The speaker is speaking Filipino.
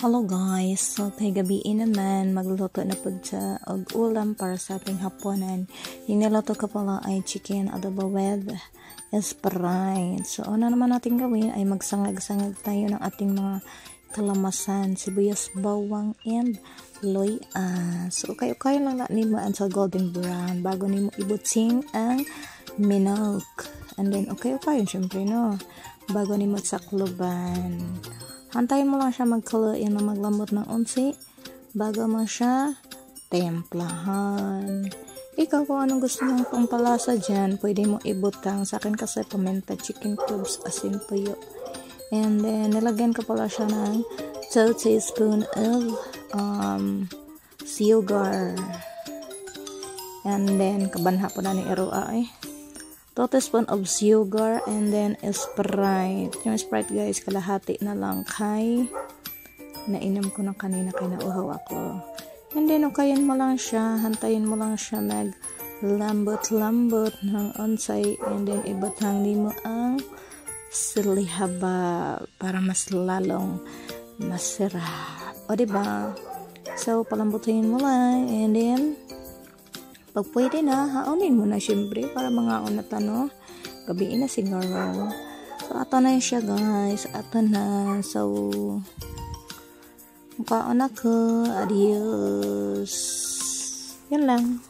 Hello guys, so kay gabi naman magluto na po sa ulam para sa ating hapunan. Yung niluto ko pala ay chicken adobo with Sprite. So una naman natin gawin ay magsangag-sangag tayo ng ating mga kalamasan, sibuyas, bawang, and loya. So kayo lang na nimo sa golden brown bago nimo ibutsing ang minok. And then kayo syempre no, bago nimo sakloban. Hantayin mo lang siya magkuluin na maglambot ng unsi bago mo siya templahan. Ikaw kung anong gusto mong pampalasa dyan, pwede mo ibutang. Sa akin kasi paminta, chicken cubes, asin, tuyo. And then, nilagyan ko pala siya ng 2 teaspoon of sugar. And then, kabanha po na ni Erua 2 teaspoon of sugar and then Sprite. Yung Sprite guys, kalahati na lang kay nainom ko na kanina kay nauhaw ako. And then, ukayin mo lang siya, hantayin mo lang siya lambot ng onsay and then ibatang mo ang silihaba para mas lalong masarap. O diba? So, palambutin mo lang and then pag pwede na, haonin mo na syempre para mga no? Gabi na siguro. So, ato na siya guys. Ato na. So, mukhaon ako. Adios. Yan lang.